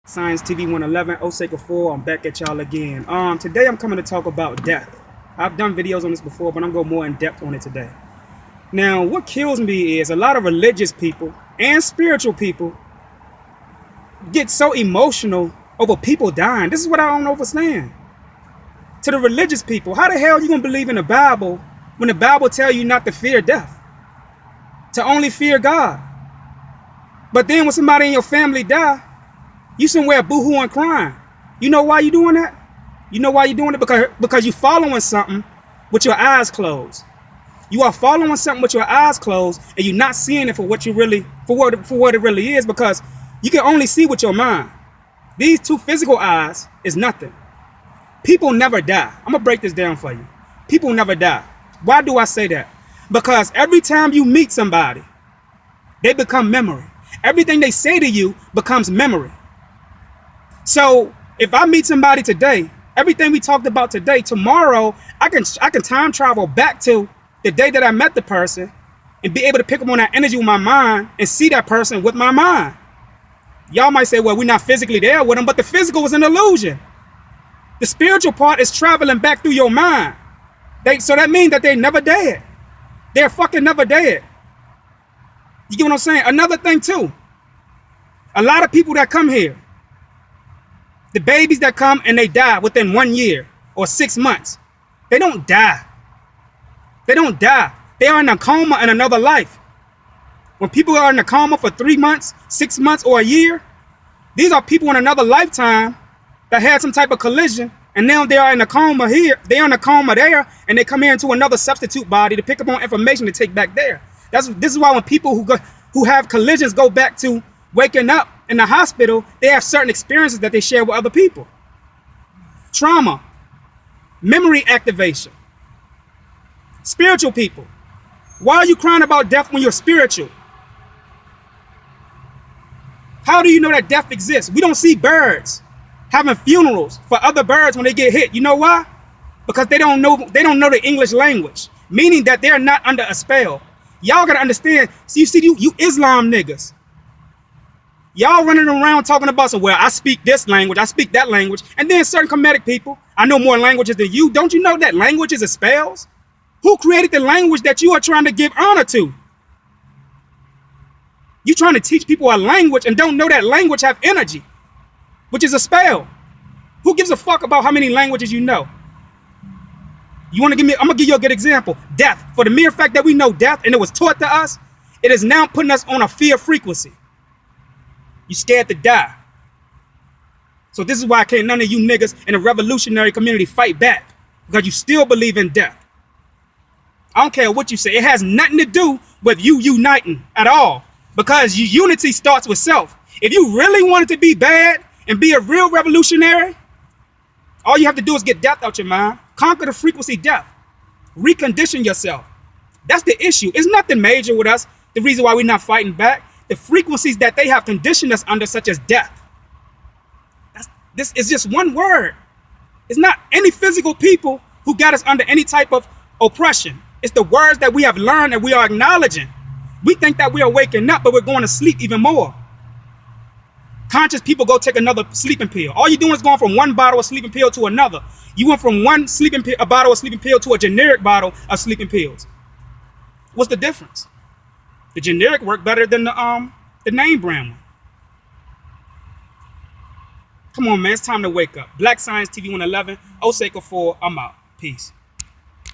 Science TV 111, Osei Kufuor, I'm back at y'all again. Today I'm coming to talk about death. I've done videos on this before, but I'm going to go more in depth on it today. Now, what kills me is a lot of religious people and spiritual people get so emotional over people dying. This is what I don't understand. To the religious people, how the hell are you going to believe in the Bible when the Bible tells you not to fear death? To only fear God. But then when somebody in your family die, you somewhere boo-hooing crying. You know why you doing that? You know why you doing it? Because you following something with your eyes closed. You are following something with your eyes closed, and you're not seeing it for what you really, for what it really is, because you can only see with your mind. These two physical eyes is nothing. People never die. I'm gonna break this down for you. People never die. Why do I say that? Because every time you meet somebody, they become memory. Everything they say to you becomes memory. So if I meet somebody today, everything we talked about today, tomorrow I can time travel back to the day that I met the person and be able to pick up on that energy with my mind and see that person with my mind. Y'all might say, well, we're not physically there with them, but the physical is an illusion. The spiritual part is traveling back through your mind. So that means that they're never dead. They're fucking never dead. You get what I'm saying? Another thing too, a lot of people that come here, the babies that come and they die within 1 year or 6 months, they don't die. They don't die. They are in a coma in another life. When people are in a coma for 3 months, 6 months, or a year, these are people in another lifetime that had some type of collision, and now they are in a coma here, they're in a coma there, and they come here into another substitute body to pick up on information to take back there. This is why when people who have collisions go back to waking up in the hospital, they have certain experiences that they share with other people. Trauma, memory activation. Spiritual people, why are you crying about death when you're spiritual? How do you know that death exists? We don't see birds having funerals for other birds when they get hit. You know why? Because they don't know the English language, meaning that they're not under a spell. Y'all gotta understand. See, you Islam niggas. Y'all running around talking about, so, well, I speak this language, I speak that language, and then certain kemetic people, I know more languages than you. Don't you know that languages are spells? Who created the language that you are trying to give honor to? You trying to teach people a language and don't know that language have energy, which is a spell. Who gives a fuck about how many languages you know? You want to give me, I'm gonna give you a good example. Death. For the mere fact that we know death and it was taught to us, it is now putting us on a fear frequency. You scared to die. So this is why can't none of you niggas in the revolutionary community fight back, because you still believe in death. I don't care what you say. It has nothing to do with you uniting at all, because unity starts with self. If you really wanted to be bad and be a real revolutionary, all you have to do is get death out your mind. Conquer the frequency death. Recondition yourself. That's the issue. It's nothing major with us. The reason why we're not fighting back, the frequencies that they have conditioned us under, such as death. This is just one word. It's not any physical people who got us under any type of oppression. It's the words that we have learned and we are acknowledging. We think that we are waking up, but we're going to sleep even more. Conscious people go take another sleeping pill. All you're doing is going from one bottle of sleeping pill to another. You went from one bottle of sleeping pill to a generic bottle of sleeping pills. What's the difference? The generic work better than the name brand one. Come on, man, it's time to wake up. Black Science TV 111, Osei Kufuor, I'm out. Peace.